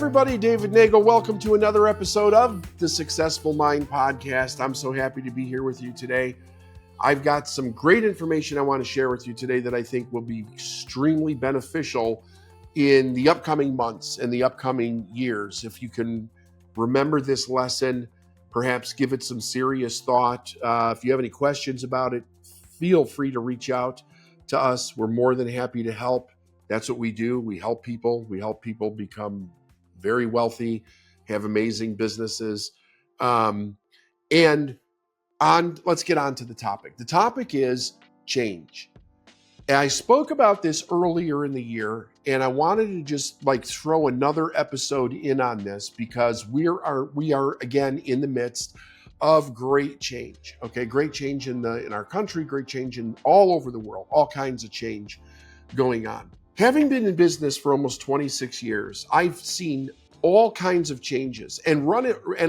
everybody, David Neagle. Welcome to another episode of the Successful Mind Podcast. I'm so happy to be here with you today. I've got some great information I want to share with you today that I think will be extremely beneficial in the upcoming months and the upcoming years. If you can remember this lesson, perhaps give it some serious thought. If you have any questions about it, feel free to reach out to us. We're more than happy to help. That's what we do. We help people. We help people become very wealthy, have amazing businesses. Let's get on to the topic. The topic is change. And I spoke about this earlier in the year, and I wanted to just throw another episode in on this because we are again in the midst of great change. Okay, great change in our country, great change in all over the world, all kinds of change going on. Having been in business for almost 26 years, I've seen all kinds of changes and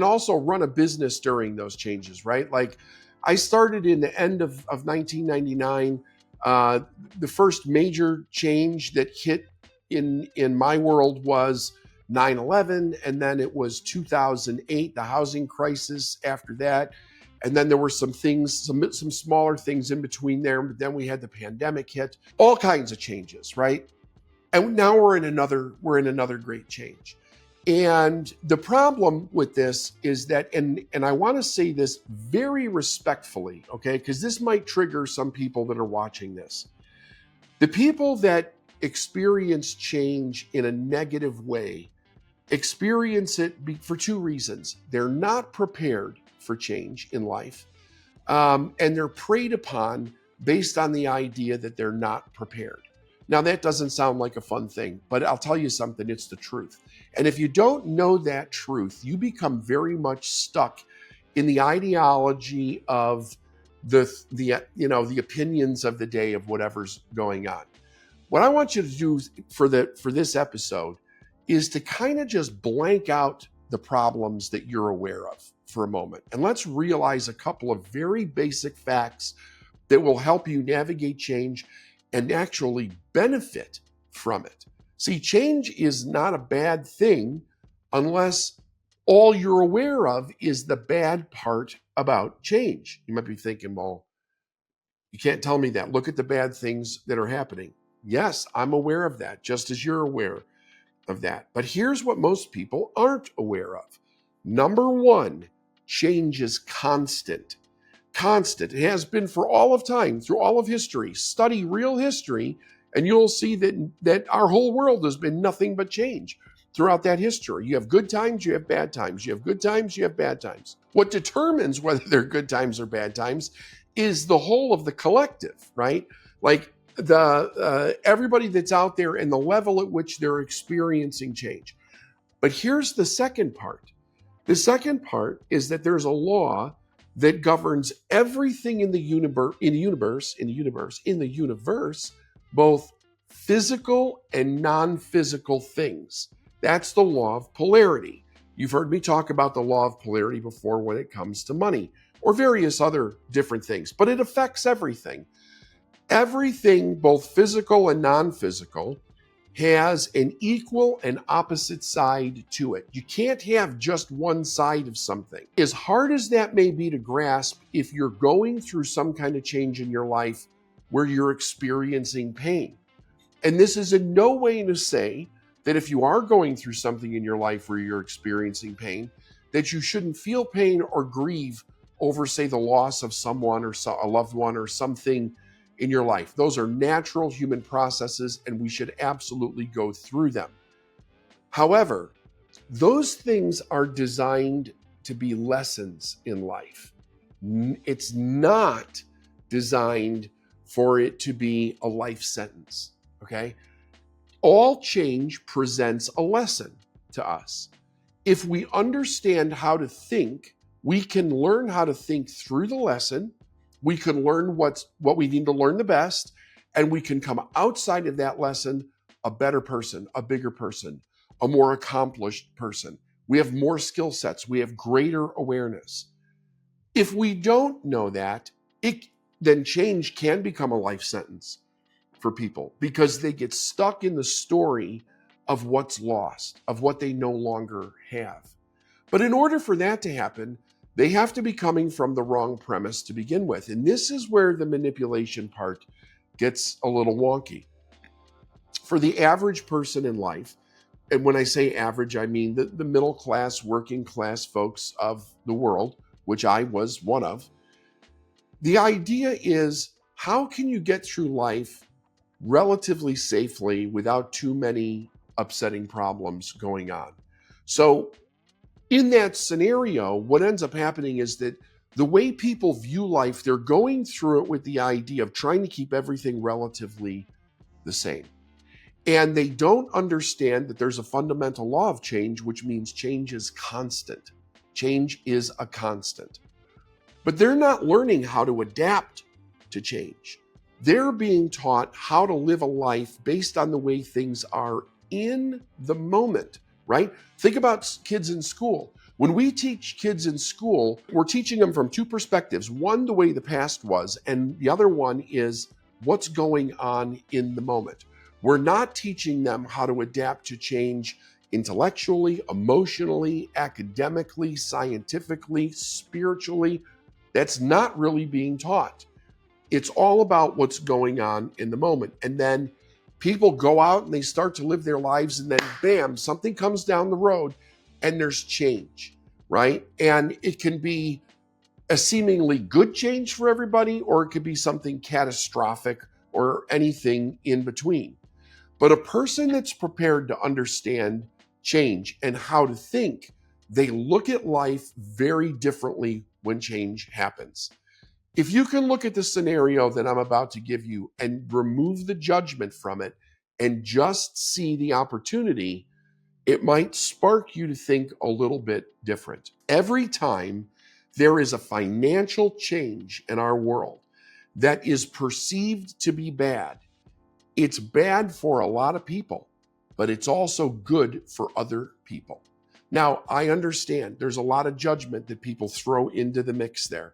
also run a business during those changes, right? Like I started in the end of 1999. The first major change that hit in my world was 9/11, and then it was 2008, the housing crisis after that. And then there were some smaller things in between there, but then we had the pandemic hit, all kinds of changes, right? And now we're in another great change. And the problem with this is that, and I want to say this very respectfully, okay, because this might trigger some people that are watching this. The people that experience change in a negative way experience it for two reasons. They're not prepared for change in life, and they're preyed upon based on the idea that they're not prepared. Now, that doesn't sound like a fun thing, but I'll tell you something, it's the truth. And if you don't know that truth, you become very much stuck in the ideology of the opinions of the day of whatever's going on. What I want you to do for this episode is to kind of just blank out the problems that you're aware of for a moment. And let's realize a couple of very basic facts that will help you navigate change and actually benefit from it. See, change is not a bad thing unless all you're aware of is the bad part about change. You might be thinking, well, you can't tell me that. Look at the bad things that are happening. Yes, I'm aware of that, just as you're aware of that. But here's what most people aren't aware of. Number one, change is constant. Constant. It has been for all of time, through all of history. Study real history, and you'll see that our whole world has been nothing but change throughout that history. You have good times, you have bad times. You have good times, you have bad times. What determines whether they're good times or bad times is the whole of the collective, right? Like everybody that's out there and the level at which they're experiencing change. But here's the second part. The second part is that there's a law that governs everything in the universe, both physical and non-physical things. That's the law of polarity. You've heard me talk about the law of polarity before when it comes to money or various other different things, but it affects everything. Everything, both physical and non-physical, has an equal and opposite side to it. You can't have just one side of something. As hard as that may be to grasp, if you're going through some kind of change in your life where you're experiencing pain. And this is in no way to say that if you are going through something in your life where you're experiencing pain, that you shouldn't feel pain or grieve over, say, the loss of someone or a loved one or something in your life. Those are natural human processes, and we should absolutely go through them. However, those things are designed to be lessons in life. It's not designed for it to be a life sentence, okay? All change presents a lesson to us. If we understand how to think, we can learn how to think through the lesson. We can learn what we need to learn the best, and we can come outside of that lesson a better person, a bigger person, a more accomplished person. We have more skill sets. We have greater awareness. If we don't know that, then change can become a life sentence for people because they get stuck in the story of what's lost, of what they no longer have. But in order for that to happen, they have to be coming from the wrong premise to begin with. And this is where the manipulation part gets a little wonky. For the average person in life, and when I say average, I mean the middle class, working class folks of the world, which I was one of, the idea is, how can you get through life relatively safely without too many upsetting problems going on? So in that scenario, what ends up happening is that the way people view life, they're going through it with the idea of trying to keep everything relatively the same. And they don't understand that there's a fundamental law of change, which means change is constant. Change is a constant. But they're not learning how to adapt to change. They're being taught how to live a life based on the way things are in the moment, right? Think about kids in school. When we teach kids in school, we're teaching them from two perspectives. One, the way the past was, and the other one is what's going on in the moment. We're not teaching them how to adapt to change intellectually, emotionally, academically, scientifically, spiritually. That's not really being taught. It's all about what's going on in the moment. And then people go out and they start to live their lives, and then bam, something comes down the road and there's change, right? And it can be a seemingly good change for everybody, or it could be something catastrophic or anything in between. But a person that's prepared to understand change and how to think, they look at life very differently when change happens. If you can look at the scenario that I'm about to give you and remove the judgment from it and just see the opportunity, it might spark you to think a little bit different. Every time there is a financial change in our world that is perceived to be bad, it's bad for a lot of people, but it's also good for other people. Now, I understand there's a lot of judgment that people throw into the mix there.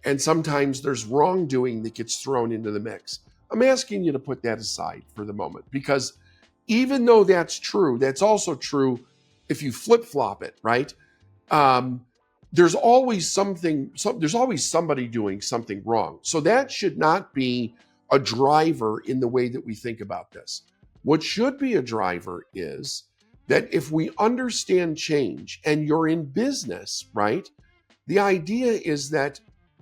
And sometimes there's wrongdoing that gets thrown into the mix. I'm asking you to put that aside for the moment, because even though that's true, that's also true if you flip-flop it, right? There's always there's always somebody doing something wrong. So that should not be a driver in the way that we think about this. What should be a driver is that if we understand change and you're in business, right? The idea is that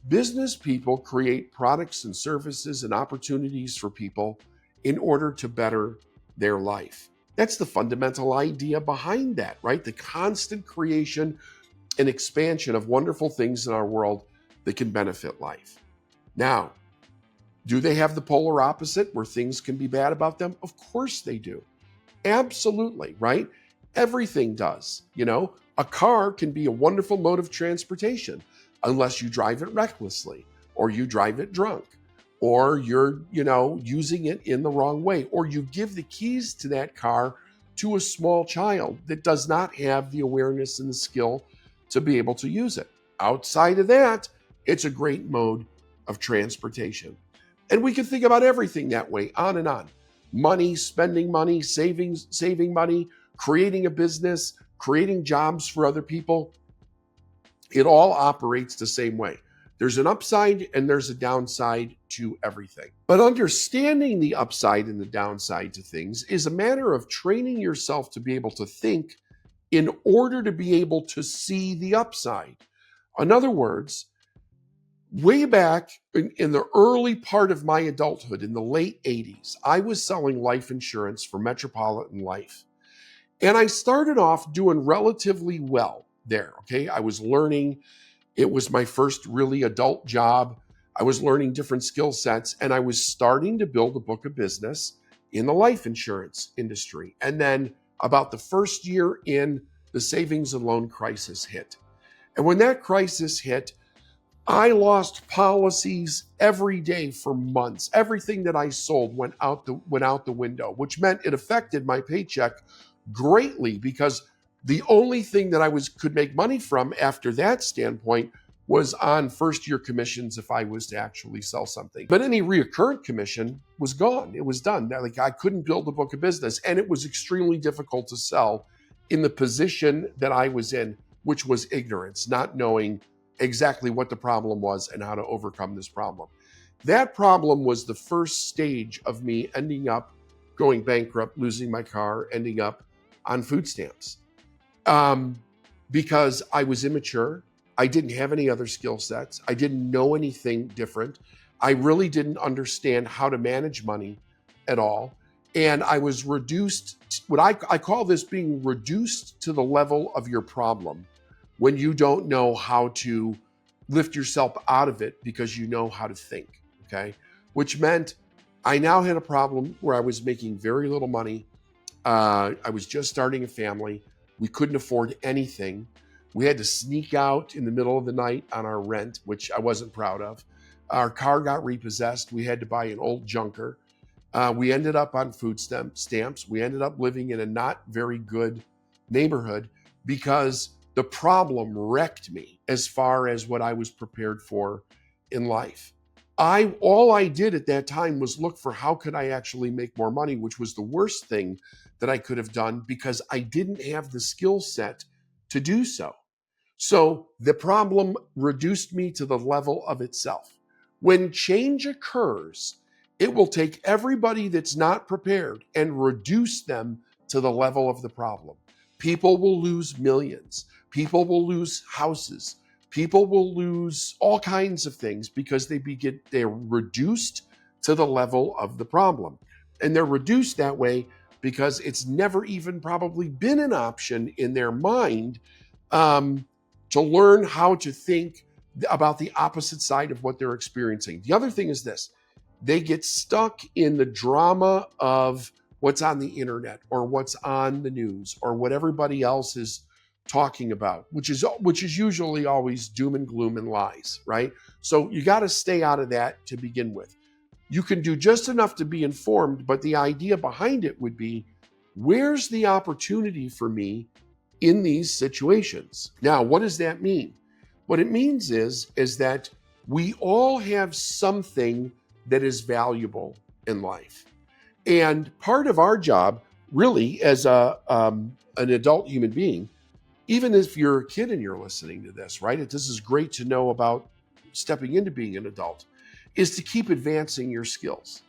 business people create products and services and opportunities for people in order to better their life. That's the fundamental idea behind that, right? The constant creation and expansion of wonderful things in our world that can benefit life. Now, do they have the polar opposite where things can be bad about them? Of course they do. Absolutely, right? Everything does. A car can be a wonderful mode of transportation unless you drive it recklessly, or you drive it drunk, or you're, using it in the wrong way, or you give the keys to that car to a small child that does not have the awareness and the skill to be able to use it. Outside of that, it's a great mode of transportation. And we can think about everything that way, on and on. Money, spending money, saving money, creating a business, creating jobs for other people. It all operates the same way. There's an upside and there's a downside to everything. But understanding the upside and the downside to things is a matter of training yourself to be able to think in order to be able to see the upside. In other words, way back in the early part of my adulthood, in the late 80s, I was selling life insurance for Metropolitan Life. And I started off doing relatively well there, okay? I was learning. It was my first really adult job. I was learning different skill sets, and I was starting to build a book of business in the life insurance industry. And then about the first year in, the savings and loan crisis hit. And when that crisis hit, I lost policies every day for months. Everything that I sold went out the window, which meant it affected my paycheck greatly, because the only thing that I could make money from after that standpoint was on first-year commissions if I was to actually sell something. But any recurrent commission was gone. It was done. Like, I couldn't build a book of business, and it was extremely difficult to sell in the position that I was in, which was ignorance, not knowing exactly what the problem was and how to overcome this problem. That problem was the first stage of me ending up going bankrupt, losing my car, ending up on food stamps. Because I was immature. I didn't have any other skill sets. I didn't know anything different. I really didn't understand how to manage money at all. And I was reduced, what I call this being reduced to the level of your problem when you don't know how to lift yourself out of it because you know how to think, okay? Which meant I now had a problem where I was making very little money. I was just starting a family. We couldn't afford anything. We had to sneak out in the middle of the night on our rent, which I wasn't proud of. Our car got repossessed. We had to buy an old junker. We ended up on food stamps. We ended up living in a not very good neighborhood because the problem wrecked me as far as what I was prepared for in life. All I did at that time was look for how could I actually make more money, which was the worst thing that I could have done because I didn't have the skill set to do so. So the problem reduced me to the level of itself. When change occurs, it will take everybody that's not prepared and reduce them to the level of the problem. People will lose millions. People will lose houses. People will lose all kinds of things because they're reduced to the level of the problem. And they're reduced that way because it's never even probably been an option in their mind to learn how to think about the opposite side of what they're experiencing. The other thing is this: they get stuck in the drama of what's on the internet or what's on the news or what everybody else is talking about, which is usually always doom and gloom and lies, right? So you got to stay out of that to begin with. You can do just enough to be informed, but the idea behind it would be, where's the opportunity for me in these situations? Now, what does that mean? What it means is that we all have something that is valuable in life. And part of our job, really, as an adult human being, even if you're a kid and you're listening to this, right? This is great to know about stepping into being an adult, is to keep advancing your skills,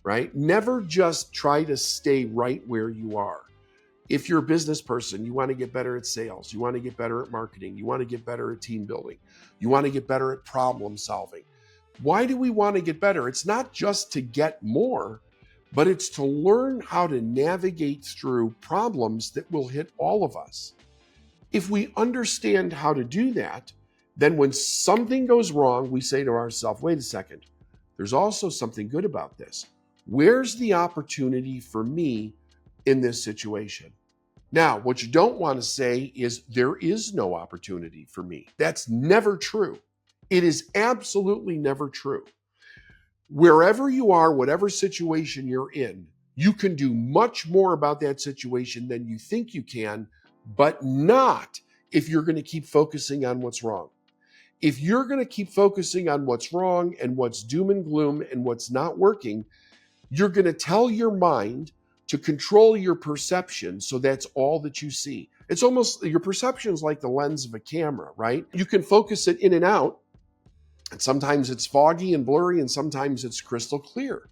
right? Never just try to stay right where you are. If you're a business person, you want to get better at sales, you want to get better at marketing, you want to get better at team building, you want to get better at problem solving. Why do we want to get better? It's not just to get more, but it's to learn how to navigate through problems that will hit all of us. If we understand how to do that, then when something goes wrong, we say to ourselves, wait a second, there's also something good about this. Where's the opportunity for me in this situation? Now, what you don't want to say is there is no opportunity for me. That's never true. It is absolutely never true. Wherever you are, whatever situation you're in, you can do much more about that situation than you think you can, but not if you're going to keep focusing on what's wrong. If you're going to keep focusing on what's wrong and what's doom and gloom and what's not working, you're going to tell your mind to control your perception so that's all that you see. It's almost, your perception is like the lens of a camera, right? You can focus it in and out, and sometimes it's foggy and blurry, and sometimes it's crystal clear.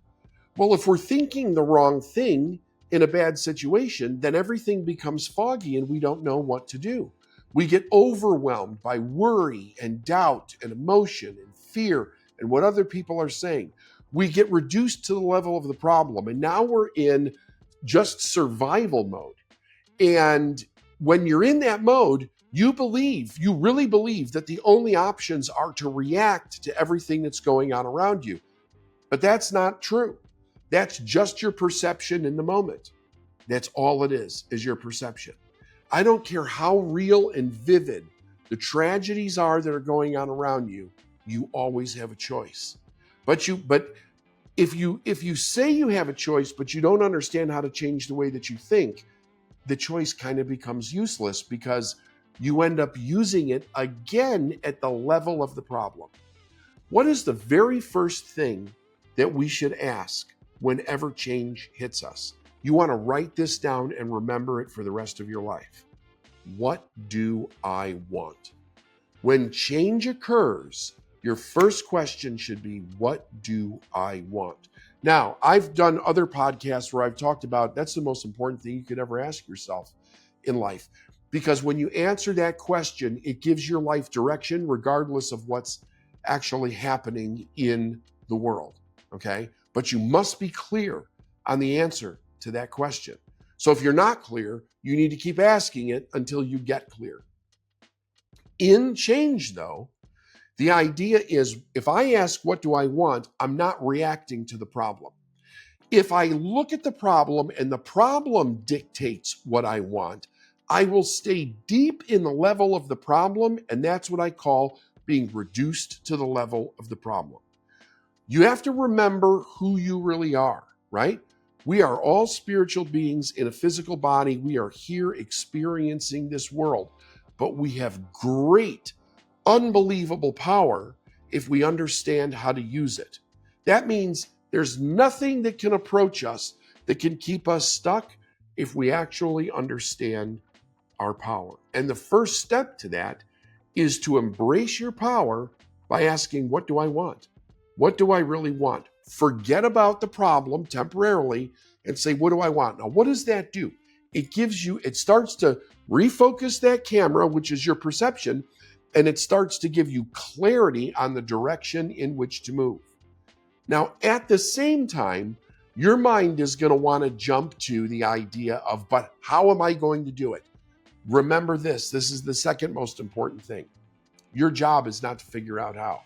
Well, if we're thinking the wrong thing in a bad situation, then everything becomes foggy and we don't know what to do. We get overwhelmed by worry and doubt and emotion and fear and what other people are saying. We get reduced to the level of the problem, and now we're in just survival mode. And when you're in that mode, you really believe that the only options are to react to everything that's going on around you. But that's not true. That's just your perception in the moment. That's all it is your perception. I don't care how real and vivid the tragedies are that are going on around you, you always have a choice. But if you say you have a choice, but you don't understand how to change the way that you think, the choice kind of becomes useless because you end up using it again at the level of the problem. What is the very first thing that we should ask whenever change hits us? You want to write this down and remember it for the rest of your life. What do I want? When change occurs, your first question should be, what do I want? Now, I've done other podcasts where I've talked about that's the most important thing you could ever ask yourself in life. Because when you answer that question, it gives your life direction regardless of what's actually happening in the world, okay? But you must be clear on the answer to that question. So if you're not clear, you need to keep asking it until you get clear. In change, though, the idea is if I ask, what do I want? I'm not reacting to the problem. If I look at the problem and the problem dictates what I want, I will stay deep in the level of the problem, and that's what I call being reduced to the level of the problem. You have to remember who you really are, right? We are all spiritual beings in a physical body. We are here experiencing this world, but we have great, unbelievable power if we understand how to use it. That means there's nothing that can approach us that can keep us stuck if we actually understand our power. And the first step to that is to embrace your power by asking, what do I want? What do I really want? Forget about the problem temporarily and say, what do I want? Now, what does that do? It starts to refocus that camera, which is your perception, and it starts to give you clarity on the direction in which to move. Now, at the same time, your mind is going to want to jump to the idea of, but how am I going to do it? Remember this. This is the second most important thing. Your job is not to figure out how.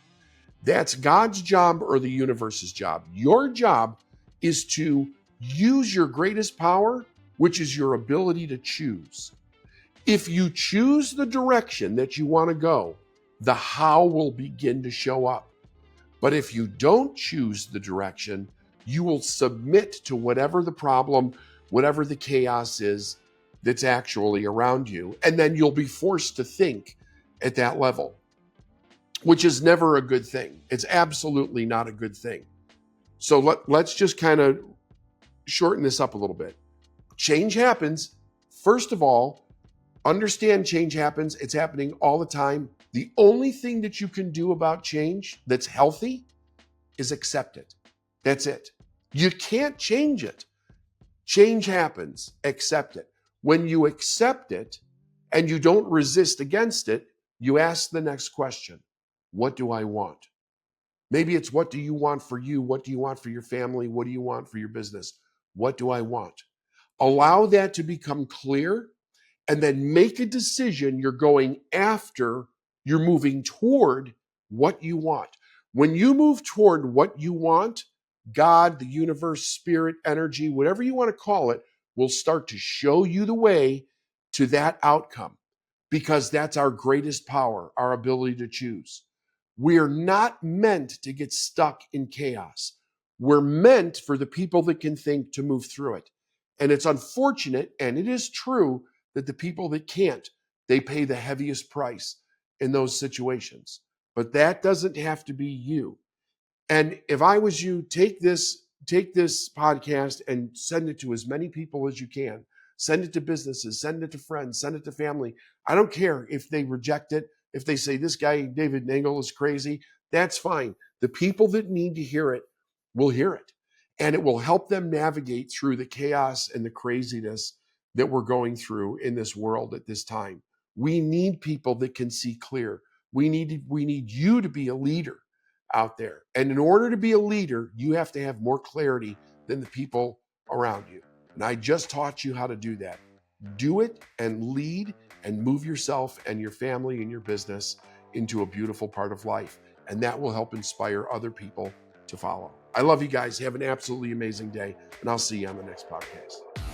That's God's job or the universe's job. Your job is to use your greatest power, which is your ability to choose. If you choose the direction that you want to go, the how will begin to show up. But if you don't choose the direction, you will submit to whatever the problem, whatever the chaos is that's actually around you. And then you'll be forced to think at that level, which is never a good thing. It's absolutely not a good thing. So let's just kind of shorten this up a little bit. Change happens. First of all, understand change happens. It's happening all the time. The only thing that you can do about change that's healthy is accept it. That's it. You can't change it. Change happens. Accept it. When you accept it and you don't resist against it, you ask the next question. What do I want? Maybe it's what do you want for you? What do you want for your family? What do you want for your business? What do I want? Allow that to become clear and then make a decision you're going after, you're moving toward what you want. When you move toward what you want, God, the universe, spirit, energy, whatever you want to call it, will start to show you the way to that outcome because that's our greatest power, our ability to choose. We are not meant to get stuck in chaos. We're meant for the people that can think to move through it. And it's unfortunate, and it is true, that the people that can't, they pay the heaviest price in those situations. But that doesn't have to be you. And if I was you, take this podcast and send it to as many people as you can. Send it to businesses, send it to friends, send it to family. I don't care if they reject it, if they say this guy, David Neagle, is crazy. That's fine. The people that need to hear it will hear it. And it will help them navigate through the chaos and the craziness that we're going through in this world at this time. We need people that can see clear. We need you to be a leader out there. And in order to be a leader, you have to have more clarity than the people around you. And I just taught you how to do that. Do it and lead and move yourself and your family and your business into a beautiful part of life. And that will help inspire other people to follow. I love you guys. Have an absolutely amazing day. And I'll see you on the next podcast.